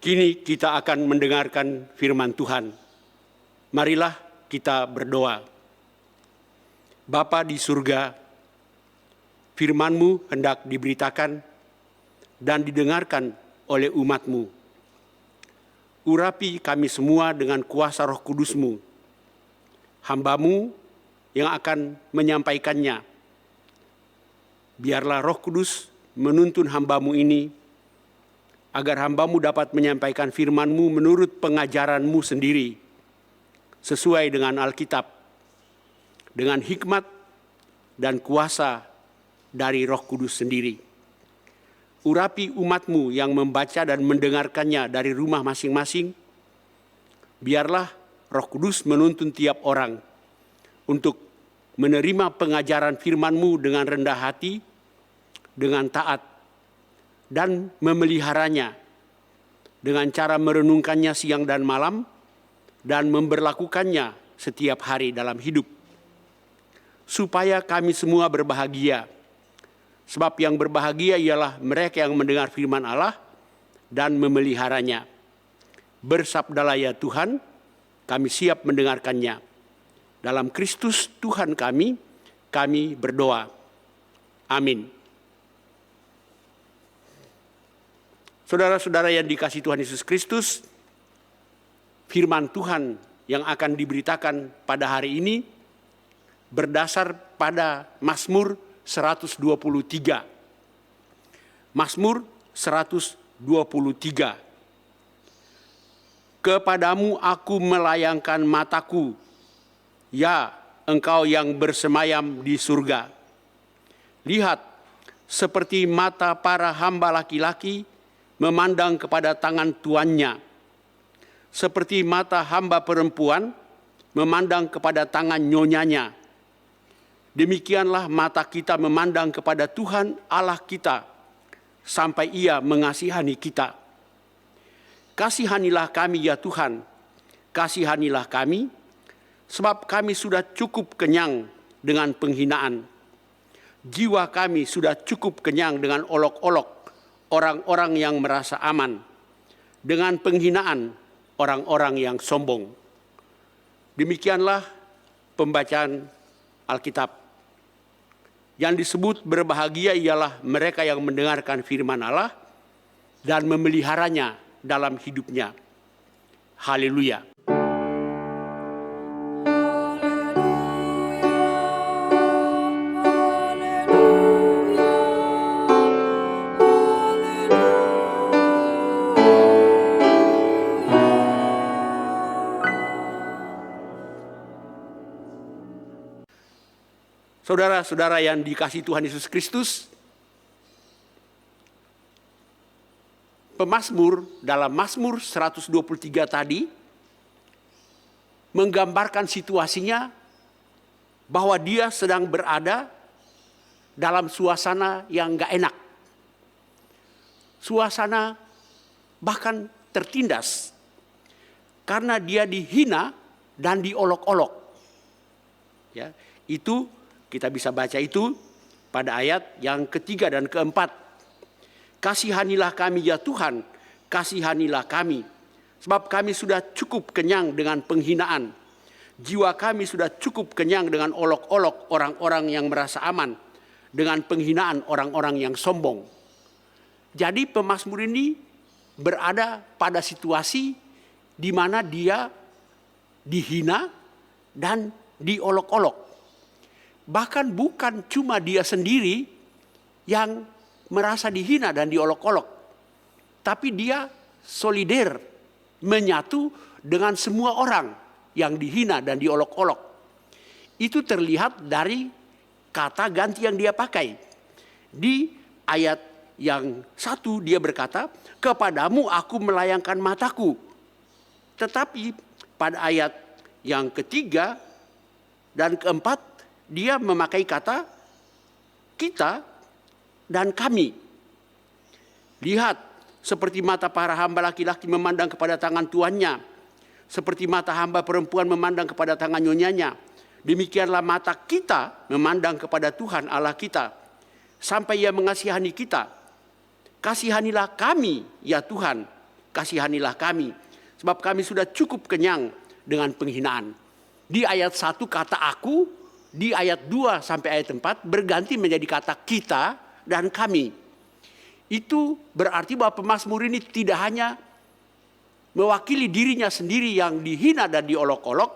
Kini kita akan mendengarkan firman Tuhan. Marilah kita berdoa. Bapa di surga, firman-Mu hendak diberitakan dan didengarkan oleh umat-Mu. Urapi kami semua dengan kuasa Roh Kudus-Mu, hamba-Mu yang akan menyampaikannya. Biarlah Roh Kudus menuntun hamba-Mu ini, agar hamba-Mu dapat menyampaikan firman-Mu menurut pengajaran-Mu sendiri, sesuai dengan Alkitab, dengan hikmat dan kuasa dari Roh Kudus sendiri. Urapi umat-Mu yang membaca dan mendengarkannya dari rumah masing-masing. Biarlah Roh Kudus menuntun tiap orang untuk menerima pengajaran firman-Mu dengan rendah hati, dengan taat, dan memeliharanya dengan cara merenungkannya siang dan malam dan memberlakukannya setiap hari dalam hidup. Supaya kami semua berbahagia. Sebab yang berbahagia ialah mereka yang mendengar firman Allah dan memeliharanya. Bersabdalah ya Tuhan, kami siap mendengarkannya. Dalam Kristus Tuhan kami berdoa. Amin. Saudara-saudara yang dikasihi Tuhan Yesus Kristus, firman Tuhan yang akan diberitakan pada hari ini berdasar pada Mazmur 123. Mazmur 123. Kepadamu aku melayangkan mataku, ya Engkau yang bersemayam di surga. Lihat, seperti mata para hamba laki-laki memandang kepada tangan tuannya, seperti mata hamba perempuan memandang kepada tangan nyonyanya. Demikianlah mata kita memandang kepada Tuhan Allah kita, sampai Ia mengasihani kita. Kasihanilah kami ya Tuhan, kasihanilah kami, sebab kami sudah cukup kenyang dengan penghinaan. Jiwa kami sudah cukup kenyang dengan olok-olok orang-orang yang merasa aman, dengan penghinaan orang-orang yang sombong. Demikianlah pembacaan Alkitab. Yang disebut berbahagia ialah mereka yang mendengarkan firman Allah dan memeliharanya dalam hidupnya. Haleluya. Saudara-saudara yang dikasihi Tuhan Yesus Kristus, pemazmur dalam Mazmur 123 tadi menggambarkan situasinya bahwa dia sedang berada dalam suasana yang gak enak. Suasana bahkan tertindas karena dia dihina dan diolok-olok. Ya, itu kita bisa baca itu pada ayat yang ketiga dan keempat. Kasihanilah kami ya Tuhan, kasihanilah kami. Sebab kami sudah cukup kenyang dengan penghinaan. Jiwa kami sudah cukup kenyang dengan olok-olok orang-orang yang merasa aman. Dengan penghinaan orang-orang yang sombong. Jadi pemazmur ini berada pada situasi di mana dia dihina dan diolok-olok. Bahkan bukan cuma dia sendiri yang merasa dihina dan diolok-olok. Tapi dia solider, menyatu dengan semua orang yang dihina dan diolok-olok. Itu terlihat dari kata ganti yang dia pakai. Di ayat yang satu dia berkata, kepadamu aku melayangkan mataku. Tetapi pada ayat yang ketiga dan keempat, dia memakai kata kita dan kami. Lihat, seperti mata para hamba laki-laki memandang kepada tangan tuannya, seperti mata hamba perempuan memandang kepada tangan nyonyanya, demikianlah mata kita memandang kepada Tuhan Allah kita, sampai Ia mengasihani kita. Kasihanilah kami ya Tuhan, kasihanilah kami, sebab kami sudah cukup kenyang dengan penghinaan. Di ayat 1 kata aku, di ayat 2 sampai ayat 4 berganti menjadi kata kita dan kami. Itu berarti bahwa pemazmur ini tidak hanya mewakili dirinya sendiri yang dihina dan diolok-olok,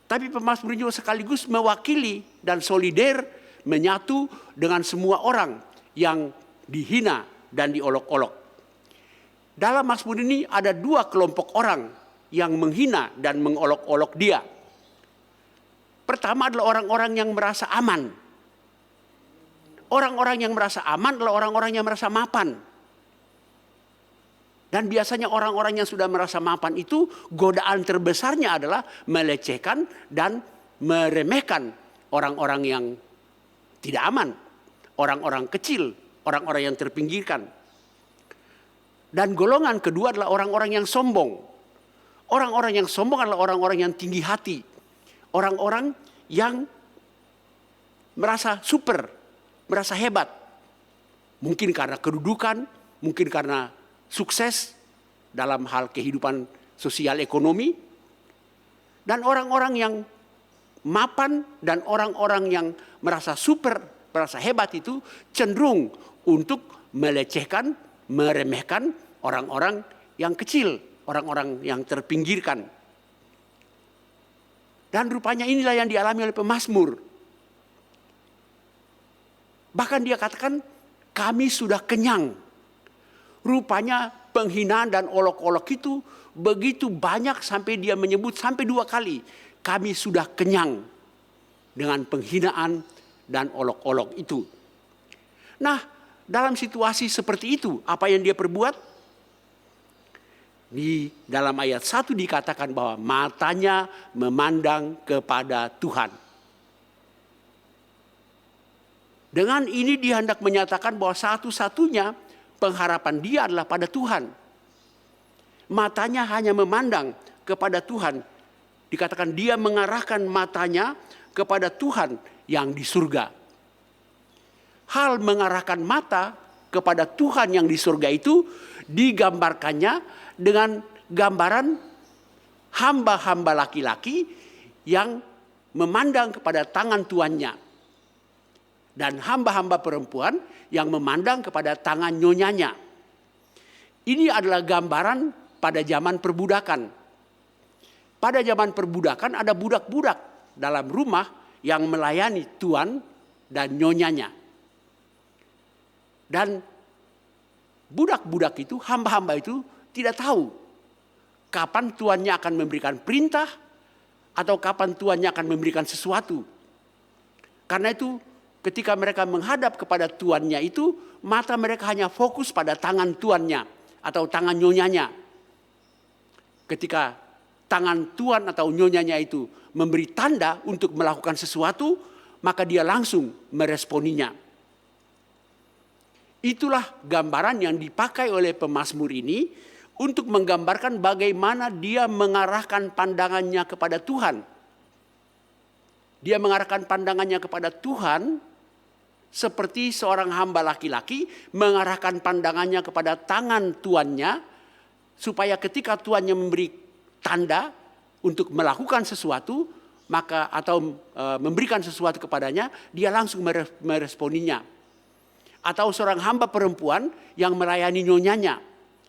tapi pemazmur ini sekaligus mewakili dan solider menyatu dengan semua orang yang dihina dan diolok-olok. Dalam mazmur ini ada dua kelompok orang yang menghina dan mengolok-olok dia. Pertama adalah orang-orang yang merasa aman. Orang-orang yang merasa aman adalah orang-orang yang merasa mapan. Dan biasanya orang-orang yang sudah merasa mapan itu godaan terbesarnya adalah melecehkan dan meremehkan orang-orang yang tidak aman. Orang-orang kecil, orang-orang yang terpinggirkan. Dan golongan kedua adalah orang-orang yang sombong. Orang-orang yang sombong adalah orang-orang yang tinggi hati. Orang-orang yang merasa super, merasa hebat. Mungkin karena kedudukan, mungkin karena sukses dalam hal kehidupan sosial ekonomi. Dan orang-orang yang mapan dan orang-orang yang merasa super, merasa hebat itu cenderung untuk melecehkan, meremehkan orang-orang yang kecil, orang-orang yang terpinggirkan. Dan rupanya inilah yang dialami oleh pemazmur. Bahkan dia katakan, kami sudah kenyang. Rupanya penghinaan dan olok-olok itu begitu banyak sampai dia menyebut sampai 2 kali. Kami sudah kenyang dengan penghinaan dan olok-olok itu. Nah, dalam situasi seperti itu, apa yang dia perbuat? Di dalam ayat 1 dikatakan bahwa matanya memandang kepada Tuhan. Dengan ini dia hendak menyatakan bahwa satu-satunya pengharapan dia adalah pada Tuhan. Matanya hanya memandang kepada Tuhan. Dikatakan dia mengarahkan matanya kepada Tuhan yang di surga. Hal mengarahkan mata kepada Tuhan yang di surga itu digambarkannya dengan gambaran hamba-hamba laki-laki yang memandang kepada tangan tuannya. Dan hamba-hamba perempuan yang memandang kepada tangan nyonyanya. Ini adalah gambaran pada zaman perbudakan. Pada zaman perbudakan ada budak-budak dalam rumah yang melayani tuan dan nyonyanya. Dan budak-budak itu, hamba-hamba itu tidak tahu kapan tuannya akan memberikan perintah atau kapan tuannya akan memberikan sesuatu. Karena itu ketika mereka menghadap kepada tuannya itu, mata mereka hanya fokus pada tangan tuannya atau tangan nyonyanya. Ketika tangan tuan atau nyonyanya itu memberi tanda untuk melakukan sesuatu, maka dia langsung meresponinya. Itulah gambaran yang dipakai oleh pemazmur ini untuk menggambarkan bagaimana dia mengarahkan pandangannya kepada Tuhan. Dia mengarahkan pandangannya kepada Tuhan seperti seorang hamba laki-laki mengarahkan pandangannya kepada tangan tuannya, supaya ketika tuannya memberi tanda untuk melakukan sesuatu, maka atau memberikan sesuatu kepadanya, dia langsung meresponinya. Atau seorang hamba perempuan yang melayani nyonyanya,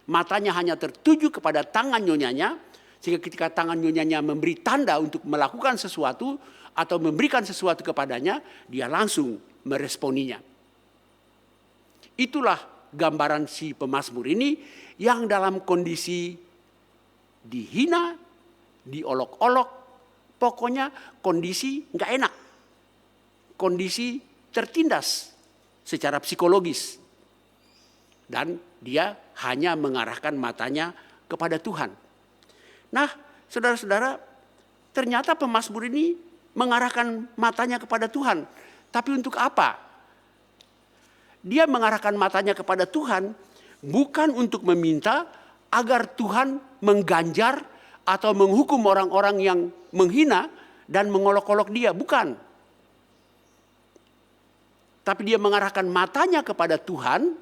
matanya hanya tertuju kepada tangan nyonyanya, sehingga ketika tangan nyonyanya memberi tanda untuk melakukan sesuatu atau memberikan sesuatu kepadanya, dia langsung meresponinya. Itulah gambaran si pemazmur ini yang dalam kondisi dihina, diolok-olok, pokoknya kondisi nggak enak, kondisi tertindas secara psikologis, dan dia hanya mengarahkan matanya kepada Tuhan. Nah, saudara-saudara, ternyata pemazmur ini mengarahkan matanya kepada Tuhan. Tapi untuk apa? Dia mengarahkan matanya kepada Tuhan bukan untuk meminta agar Tuhan mengganjar atau menghukum orang-orang yang menghina dan mengolok-olok dia. Bukan. Tapi dia mengarahkan matanya kepada Tuhan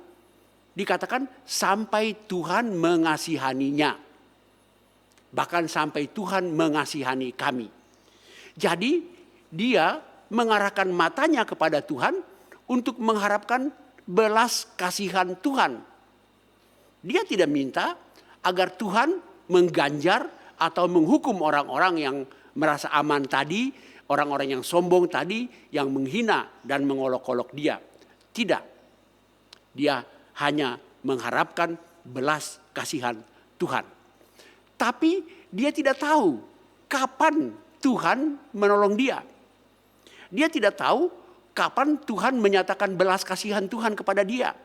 Dikatakan sampai Tuhan mengasihaninya. Bahkan sampai Tuhan mengasihani kami. Jadi dia mengarahkan matanya kepada Tuhan untuk mengharapkan belas kasihan Tuhan. Dia tidak minta agar Tuhan mengganjar atau menghukum orang-orang yang merasa aman tadi, orang-orang yang sombong tadi, yang menghina dan mengolok-olok dia. Tidak. Dia hanya mengharapkan belas kasihan Tuhan. Tapi dia tidak tahu kapan Tuhan menolong dia. Dia tidak tahu kapan Tuhan menyatakan belas kasihan Tuhan kepada dia.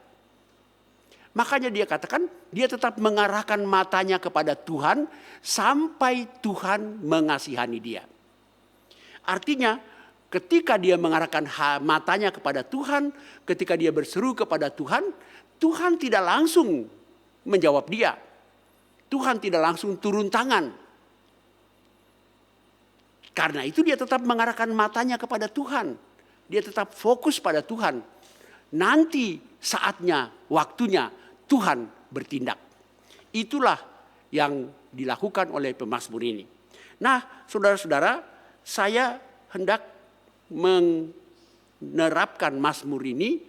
Makanya dia katakan dia tetap mengarahkan matanya kepada Tuhan sampai Tuhan mengasihani dia. Artinya ketika dia mengarahkan matanya kepada Tuhan, ketika dia berseru kepada Tuhan, Tuhan tidak langsung menjawab dia. Tuhan tidak langsung turun tangan. Karena itu dia tetap mengarahkan matanya kepada Tuhan. Dia tetap fokus pada Tuhan. Nanti saatnya, waktunya Tuhan bertindak. Itulah yang dilakukan oleh pemazmur ini. Nah, saudara-saudara, saya hendak menerapkan mazmur ini,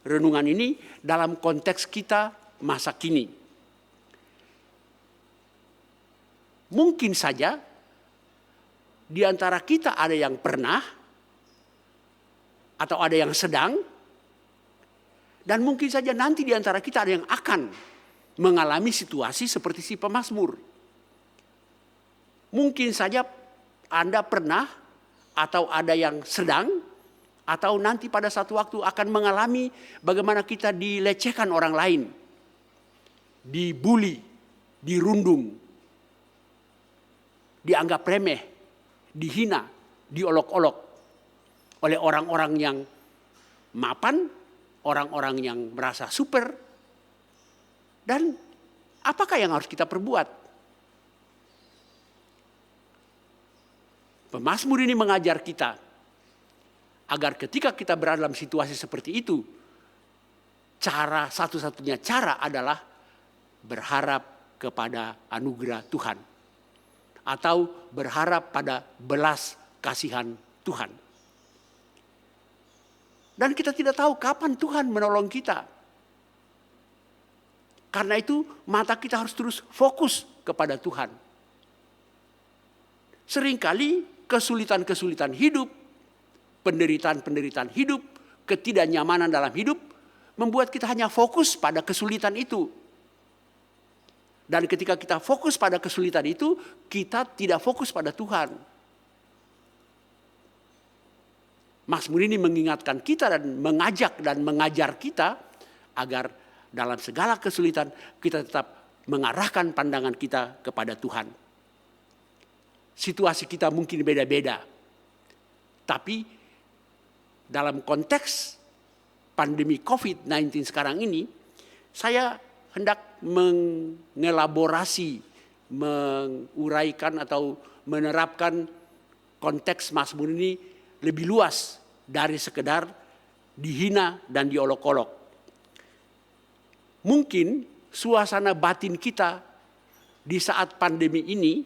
renungan ini dalam konteks kita masa kini. Mungkin saja di antara kita ada yang pernah atau ada yang sedang, dan mungkin saja nanti di antara kita ada yang akan mengalami situasi seperti si pemazmur. Mungkin saja Anda pernah atau ada yang sedang atau nanti pada satu waktu akan mengalami bagaimana kita dilecehkan orang lain, dibully, dirundung, dianggap remeh, dihina, diolok-olok oleh orang-orang yang mapan, orang-orang yang merasa super. Dan apakah yang harus kita perbuat? Pemazmur ini mengajar kita agar ketika kita berada dalam situasi seperti itu, satu-satunya cara adalah berharap kepada anugerah Tuhan atau berharap pada belas kasihan Tuhan. Dan kita tidak tahu kapan Tuhan menolong kita. Karena itu mata kita harus terus fokus kepada Tuhan. Seringkali kesulitan-kesulitan hidup, penderitaan-penderitaan hidup, ketidaknyamanan dalam hidup membuat kita hanya fokus pada kesulitan itu. Dan ketika kita fokus pada kesulitan itu, kita tidak fokus pada Tuhan. Mazmur ini mengingatkan kita dan mengajak dan mengajar kita agar dalam segala kesulitan kita tetap mengarahkan pandangan kita kepada Tuhan. Situasi kita mungkin beda-beda. Tapi dalam konteks pandemi COVID-19 sekarang ini, saya hendak mengelaborasi, menguraikan atau menerapkan konteks mazmur ini lebih luas dari sekedar dihina dan diolok-olok. Mungkin suasana batin kita di saat pandemi ini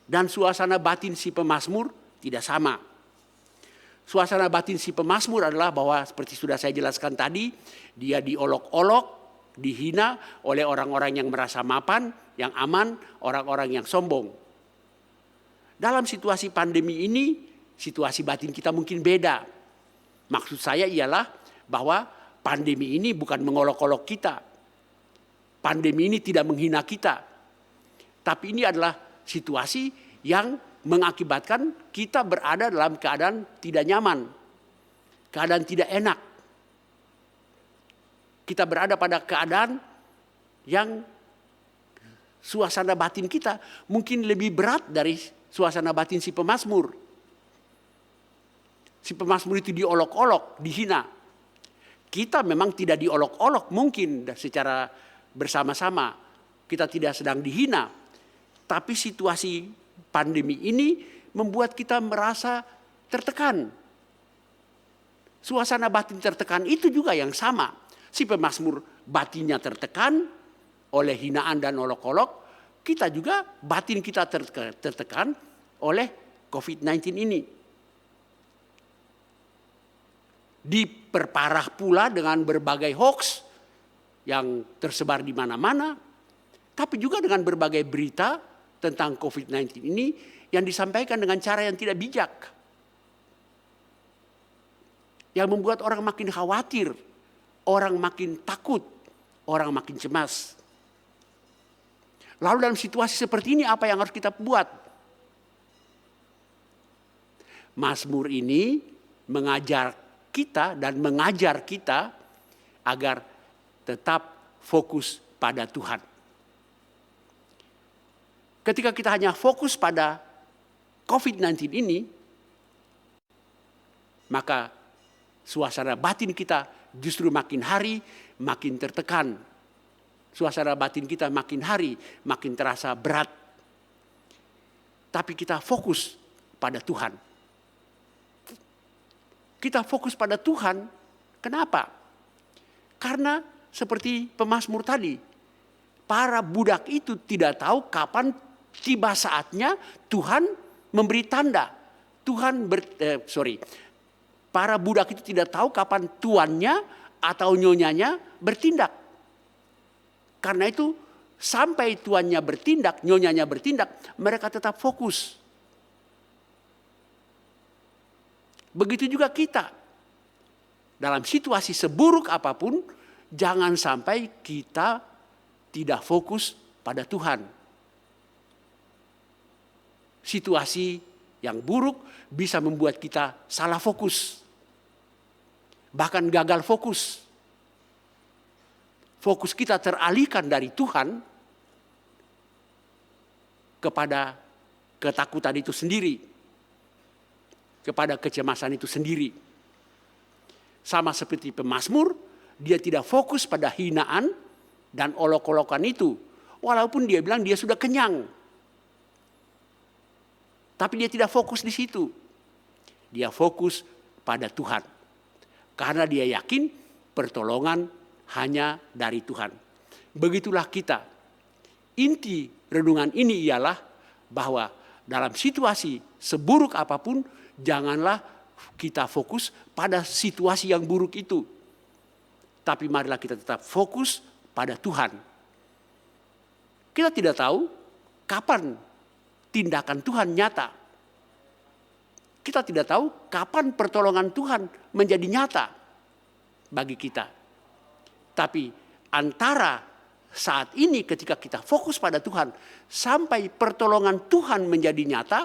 dan suasana batin si pemazmur tidak sama. Suasana batin si pemazmur adalah bahwa seperti sudah saya jelaskan tadi, dia diolok-olok, dihina oleh orang-orang yang merasa mapan, yang aman, orang-orang yang sombong. Dalam situasi pandemi ini, situasi batin kita mungkin beda. Maksud saya ialah bahwa pandemi ini bukan mengolok-olok kita. Pandemi ini tidak menghina kita. Tapi ini adalah situasi yang mengakibatkan kita berada dalam keadaan tidak nyaman. Keadaan tidak enak. Kita berada pada keadaan yang suasana batin kita mungkin lebih berat dari suasana batin si pemazmur. Si pemazmur itu diolok-olok, dihina. Kita memang tidak diolok-olok mungkin secara bersama-sama. Kita tidak sedang dihina. Tapi situasi pandemi ini membuat kita merasa tertekan. Suasana batin tertekan itu juga yang sama. Si pemazmur batinnya tertekan oleh hinaan dan olok-olok, kita juga batin kita tertekan oleh COVID-19 ini. Diperparah pula dengan berbagai hoax yang tersebar di mana-mana, tapi juga dengan berbagai berita tentang COVID-19 ini yang disampaikan dengan cara yang tidak bijak. Yang membuat orang makin khawatir, orang makin takut, orang makin cemas. Lalu dalam situasi seperti ini apa yang harus kita buat? Mazmur ini mengajar kita dan mengajar kita agar tetap fokus pada Tuhan. Ketika kita hanya fokus pada COVID-19 ini, maka suasana batin kita justru makin hari makin tertekan. Suasana batin kita makin hari makin terasa berat. Tapi kita fokus pada Tuhan. Kita fokus pada Tuhan. Kenapa? Karena seperti pemazmur tadi, para budak itu tidak tahu kapan tiba saatnya Tuhan memberi tanda. Para budak itu tidak tahu kapan tuannya atau nyonyanya bertindak. Karena itu sampai tuannya bertindak, nyonyanya bertindak, mereka tetap fokus. Begitu juga kita. Dalam situasi seburuk apapun, jangan sampai kita tidak fokus pada Tuhan. Situasi yang buruk bisa membuat kita salah fokus. Bahkan gagal fokus. Fokus kita teralihkan dari Tuhan kepada ketakutan itu sendiri. Kepada kecemasan itu sendiri. Sama seperti pemazmur, dia tidak fokus pada hinaan dan olok-olokan itu. Walaupun dia bilang dia sudah kenyang. Tapi dia tidak fokus di situ. Dia fokus pada Tuhan. Karena dia yakin pertolongan hanya dari Tuhan. Begitulah kita. Inti renungan ini ialah bahwa dalam situasi seburuk apapun, janganlah kita fokus pada situasi yang buruk itu. Tapi marilah kita tetap fokus pada Tuhan. Kita tidak tahu kapan tindakan Tuhan nyata. Kita tidak tahu kapan pertolongan Tuhan menjadi nyata bagi kita. Tapi antara saat ini ketika kita fokus pada Tuhan sampai pertolongan Tuhan menjadi nyata,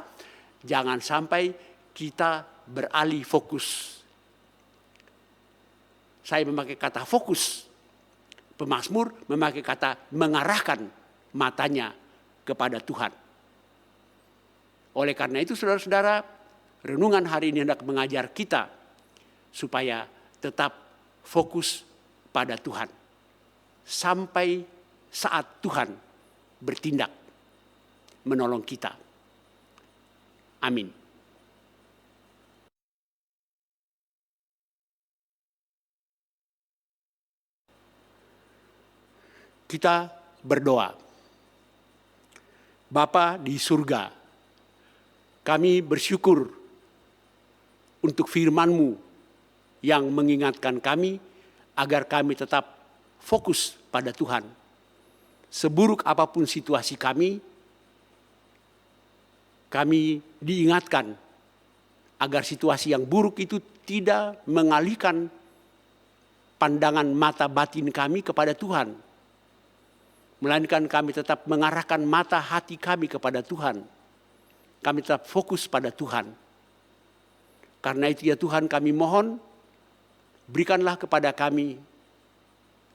jangan sampai kita beralih fokus. Saya memakai kata fokus. Pemazmur memakai kata mengarahkan matanya kepada Tuhan. Oleh karena itu saudara-saudara, renungan hari ini hendak mengajar kita supaya tetap fokus pada Tuhan. Sampai saat Tuhan bertindak menolong kita. Amin. Kita berdoa. Bapa di surga, kami bersyukur untuk firman-Mu yang mengingatkan kami agar kami tetap fokus pada Tuhan. Seburuk apapun situasi kami diingatkan agar situasi yang buruk itu tidak mengalihkan pandangan mata batin kami kepada Tuhan. Melainkan kami tetap mengarahkan mata hati kami kepada Tuhan. Kami tetap fokus pada Tuhan. Karena itu ya Tuhan kami mohon, berikanlah kepada kami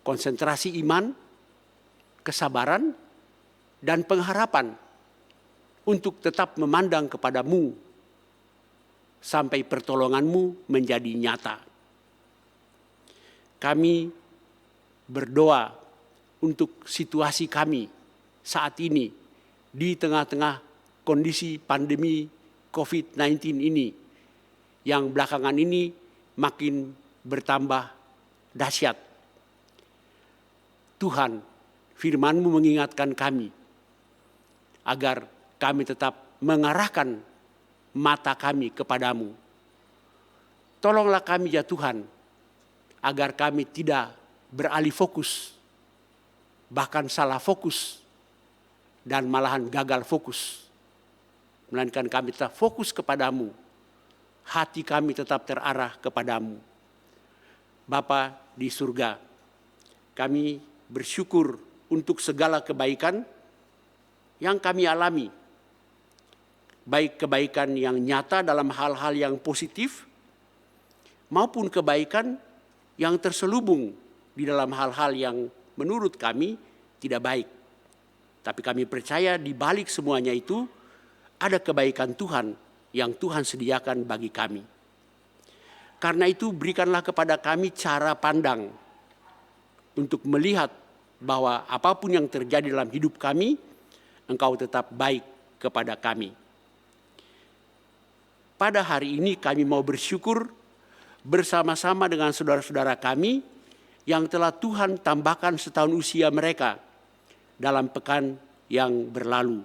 konsentrasi iman, kesabaran, dan pengharapan untuk tetap memandang kepada-Mu sampai pertolongan-Mu menjadi nyata. Kami berdoa untuk situasi kami saat ini di tengah-tengah kondisi pandemi COVID-19 ini yang belakangan ini makin bertambah dahsyat. Tuhan, firman-Mu mengingatkan kami agar kami tetap mengarahkan mata kami kepadamu. Tolonglah kami ya Tuhan, agar kami tidak beralih fokus, bahkan salah fokus, dan malahan gagal fokus. Melainkan kami tetap fokus kepadamu, hati kami tetap terarah kepadamu. Bapa di surga, kami bersyukur untuk segala kebaikan yang kami alami, baik kebaikan yang nyata dalam hal-hal yang positif, maupun kebaikan yang terselubung di dalam hal-hal yang menurut kami tidak baik. Tapi kami percaya di balik semuanya itu ada kebaikan Tuhan yang Tuhan sediakan bagi kami. Karena itu berikanlah kepada kami cara pandang untuk melihat bahwa apapun yang terjadi dalam hidup kami, Engkau tetap baik kepada kami. Pada hari ini kami mau bersyukur bersama-sama dengan saudara-saudara kami yang telah Tuhan tambahkan setahun usia mereka dalam pekan yang berlalu.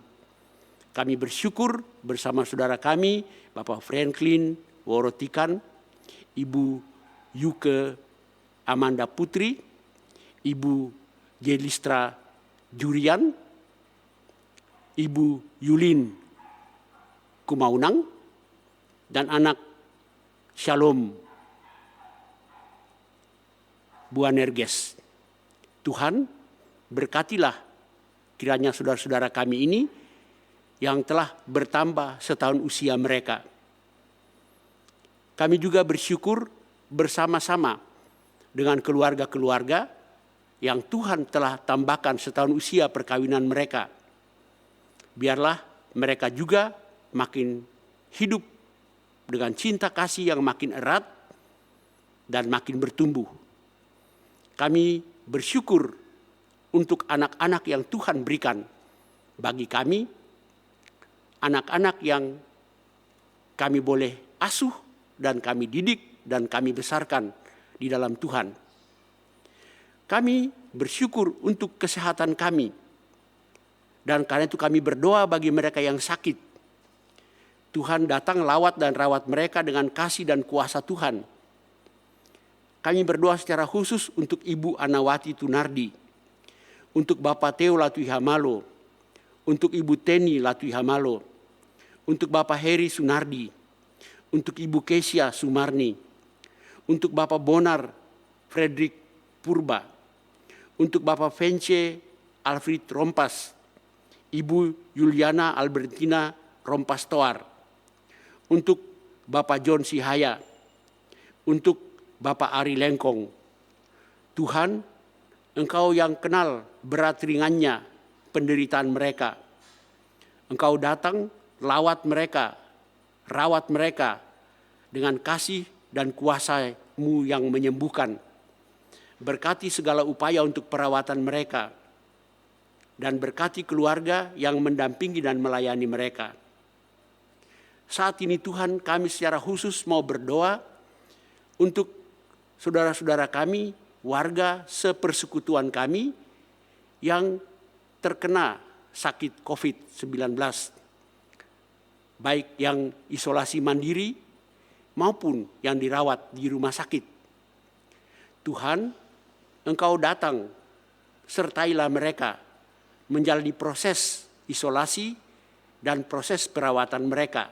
Kami bersyukur bersama saudara kami, Bapak Franklin Worotikan, Ibu Yuke Amanda Putri, Ibu Jelistra Jurian, Ibu Yulin Kumaunang, dan anak Shalom Buanerges. Tuhan, berkatilah kiranya saudara-saudara kami ini yang telah bertambah setahun usia mereka. Kami juga bersyukur bersama-sama dengan keluarga-keluarga yang Tuhan telah tambahkan setahun usia perkawinan mereka. Biarlah mereka juga makin hidup dengan cinta kasih yang makin erat dan makin bertumbuh. Kami bersyukur untuk anak-anak yang Tuhan berikan bagi kami, anak-anak yang kami boleh asuh dan kami didik dan kami besarkan di dalam Tuhan. Kami bersyukur untuk kesehatan kami, dan karena itu kami berdoa bagi mereka yang sakit. Tuhan datang lawat dan rawat mereka dengan kasih dan kuasa Tuhan. Kami berdoa secara khusus untuk Ibu Anawati Tunardi, untuk Bapak Teo Latuihamalo, untuk Ibu Teni Latuihamalo, untuk Bapak Heri Sunardi, untuk Ibu Kesia Sumarni, untuk Bapak Bonar Frederick Purba, untuk Bapak Vence Alfred Rompas, Ibu Juliana Albertina Rompas Toar, untuk Bapak John Sihaya, untuk Bapak Ari Lengkong. Tuhan, Engkau yang kenal berat ringannya penderitaan mereka. Engkau datang, lawat mereka, rawat mereka dengan kasih dan kuasa-Mu yang menyembuhkan. Berkati segala upaya untuk perawatan mereka, dan berkati keluarga yang mendampingi dan melayani mereka. Saat ini Tuhan, kami secara khusus mau berdoa untuk saudara-saudara kami, warga sepersekutuan kami yang terkena sakit COVID-19. Baik yang isolasi mandiri maupun yang dirawat di rumah sakit. Tuhan, Engkau datang, sertailah mereka menjalani proses isolasi dan proses perawatan mereka.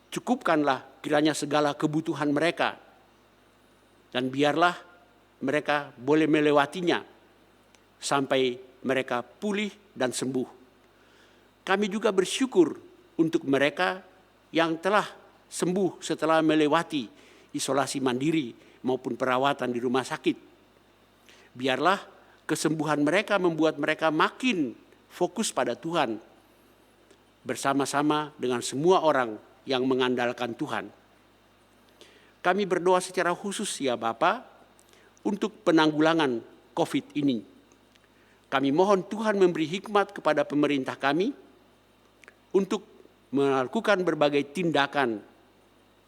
Cukupkanlah kiranya segala kebutuhan mereka, dan biarlah mereka boleh melewatinya sampai mereka pulih dan sembuh. Kami juga bersyukur untuk mereka yang telah sembuh setelah melewati isolasi mandiri maupun perawatan di rumah sakit. Biarlah kesembuhan mereka membuat mereka makin fokus pada Tuhan, bersama-sama dengan semua orang yang mengandalkan Tuhan. Kami berdoa secara khusus ya Bapa untuk penanggulangan COVID ini. Kami mohon Tuhan memberi hikmat kepada pemerintah kami untuk melakukan berbagai tindakan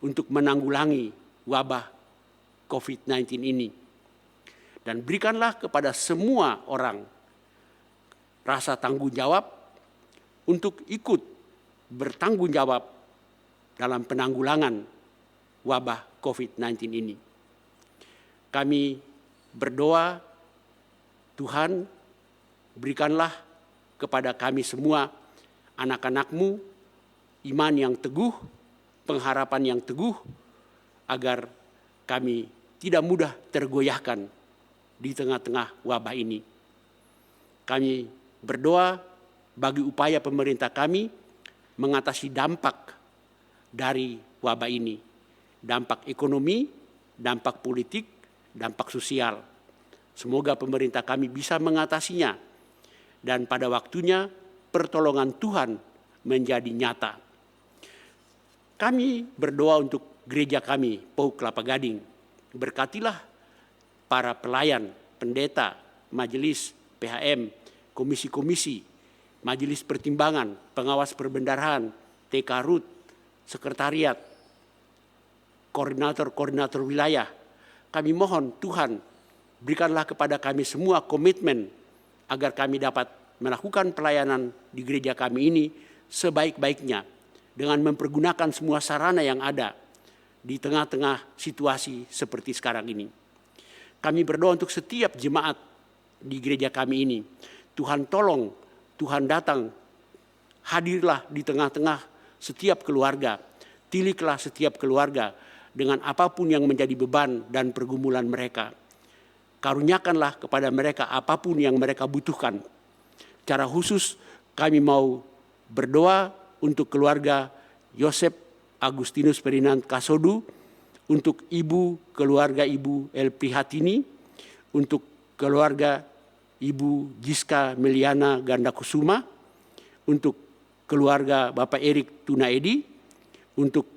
untuk menanggulangi wabah COVID-19 ini. Dan berikanlah kepada semua orang rasa tanggung jawab untuk ikut bertanggung jawab dalam penanggulangan wabah COVID-19 ini. Kami berdoa, Tuhan, berikanlah kepada kami semua anak-anak-Mu iman yang teguh, pengharapan yang teguh, agar kami tidak mudah tergoyahkan di tengah-tengah wabah ini. Kami berdoa bagi upaya pemerintah kami mengatasi dampak dari wabah ini. Dampak ekonomi, dampak politik, dampak sosial. Semoga pemerintah kami bisa mengatasinya. Dan pada waktunya pertolongan Tuhan menjadi nyata. Kami berdoa untuk gereja kami, PAUK Kelapa Gading. Berkatilah para pelayan, pendeta, majelis, PHM, komisi-komisi, majelis pertimbangan, pengawas perbendarahan, TK RUT, sekretariat, koordinator-koordinator wilayah. Kami mohon Tuhan, berikanlah kepada kami semua komitmen agar kami dapat melakukan pelayanan di gereja kami ini sebaik-baiknya dengan mempergunakan semua sarana yang ada di tengah-tengah situasi seperti sekarang ini. Kami berdoa untuk setiap jemaat di gereja kami ini. Tuhan tolong, Tuhan datang, hadirlah di tengah-tengah setiap keluarga. Tiliklah setiap keluarga dengan apapun yang menjadi beban dan pergumulan mereka. Karuniakanlah kepada mereka apapun yang mereka butuhkan. Secara khusus kami mau berdoa untuk keluarga Yosep Agustinus Ferdinand Kasodu, untuk keluarga Ibu El Prihatini, untuk keluarga Ibu Giska Meliana Gandakusuma, untuk keluarga Bapak Erik Tunaedi, untuk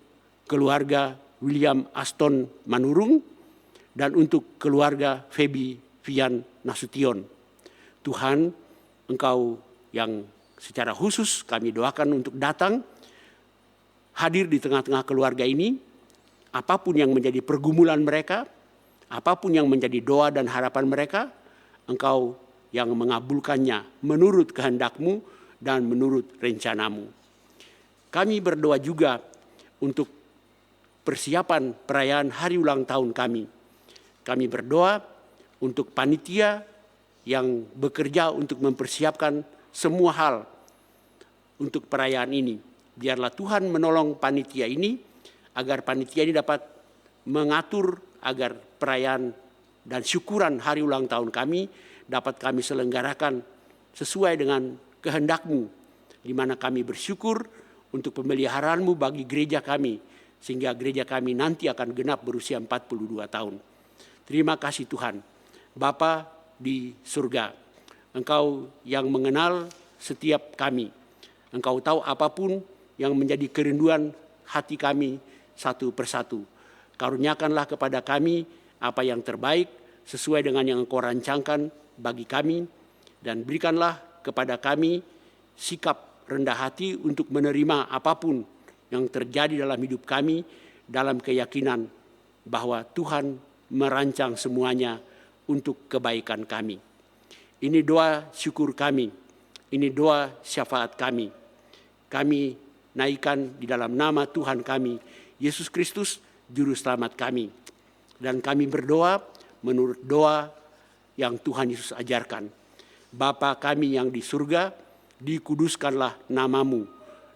keluarga William Aston Manurung, dan untuk keluarga Feby Vian Nasution. Tuhan, Engkau yang secara khusus kami doakan untuk datang, hadir di tengah-tengah keluarga ini, apapun yang menjadi pergumulan mereka, apapun yang menjadi doa dan harapan mereka, Engkau yang mengabulkannya menurut kehendak-Mu dan menurut rencana-Mu. Kami berdoa juga untuk persiapan perayaan hari ulang tahun kami. Kami berdoa untuk panitia yang bekerja untuk mempersiapkan semua hal untuk perayaan ini. Biarlah Tuhan menolong panitia ini, agar panitia ini dapat mengatur agar perayaan dan syukuran hari ulang tahun kami dapat kami selenggarakan sesuai dengan kehendak-Mu, di mana kami bersyukur untuk pemeliharaan-Mu bagi gereja kami, sehingga gereja kami nanti akan genap berusia 42 tahun. Terima kasih Tuhan. Bapa di surga, Engkau yang mengenal setiap kami. Engkau tahu apapun yang menjadi kerinduan hati kami satu persatu. Karuniakanlah kepada kami apa yang terbaik sesuai dengan yang Engkau rancangkan bagi kami, dan berikanlah kepada kami sikap rendah hati untuk menerima apapun yang terjadi dalam hidup kami, dalam keyakinan bahwa Tuhan merancang semuanya untuk kebaikan kami. Ini doa syukur kami, ini doa syafaat kami. Kami naikkan di dalam nama Tuhan kami, Yesus Kristus, Juru Selamat kami. Dan kami berdoa menurut doa yang Tuhan Yesus ajarkan. Bapa kami yang di surga, dikuduskanlah nama-Mu.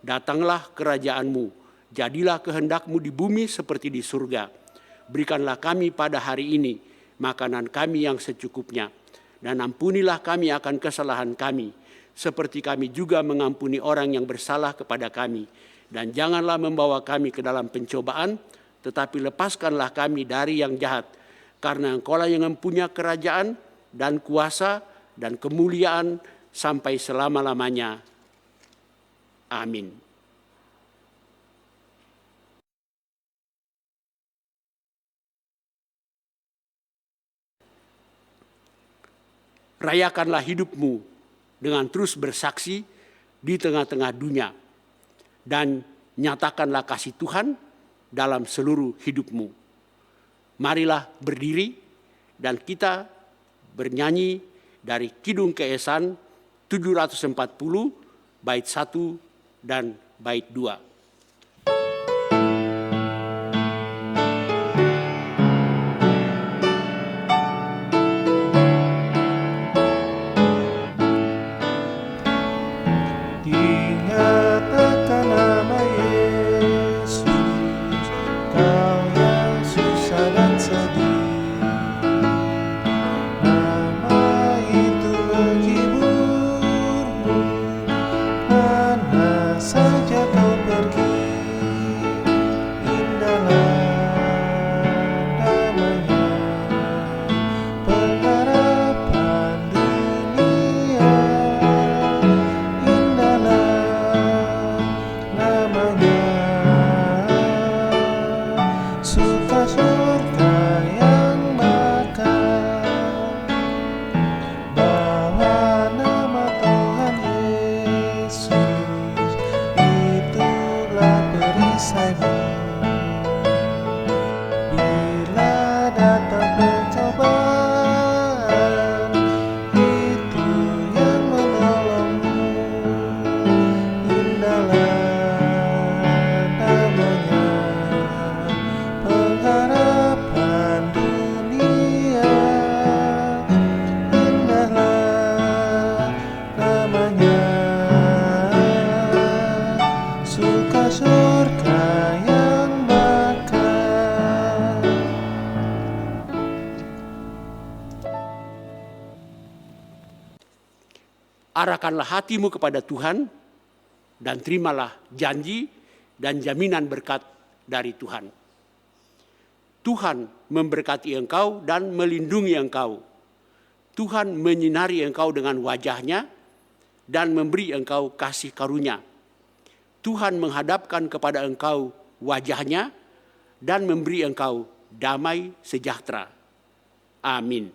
Datanglah kerajaan-Mu. Jadilah kehendak-Mu di bumi seperti di surga. Berikanlah kami pada hari ini makanan kami yang secukupnya. Dan ampunilah kami akan kesalahan kami, seperti kami juga mengampuni orang yang bersalah kepada kami. Dan janganlah membawa kami ke dalam pencobaan, tetapi lepaskanlah kami dari yang jahat. Karena Engkau-lah yang mempunyai kerajaan dan kuasa dan kemuliaan sampai selama-lamanya. Amin. Rayakanlah hidupmu dengan terus bersaksi di tengah-tengah dunia. Dan nyatakanlah kasih Tuhan dalam seluruh hidupmu. Marilah berdiri dan kita bernyanyi dari Kidung Keesan 740 bait 1 dan bait 2. Dinyatakan nama Yesus, kau yang susah dan sedih. Nama itu menghiburmu, mana saja kau pergi. Indahlah namanya, pengharapan dunia. Namanya suka surga yang bakal, bawa nama Tuhan Yesus, itulah perisaimu. Bila datang pencobaan, itu yang menolongmu. Indahlah pengharapan dunia. Indahlah namanya, suka surga yang bakal. Arahkanlah hatimu kepada Tuhan dan terimalah janji dan jaminan berkat dari Tuhan. Tuhan memberkati engkau dan melindungi engkau. Tuhan menyinari engkau dengan wajah-Nya dan memberi engkau kasih karunia. Tuhan menghadapkan kepada engkau wajah-Nya dan memberi engkau damai sejahtera. Amin.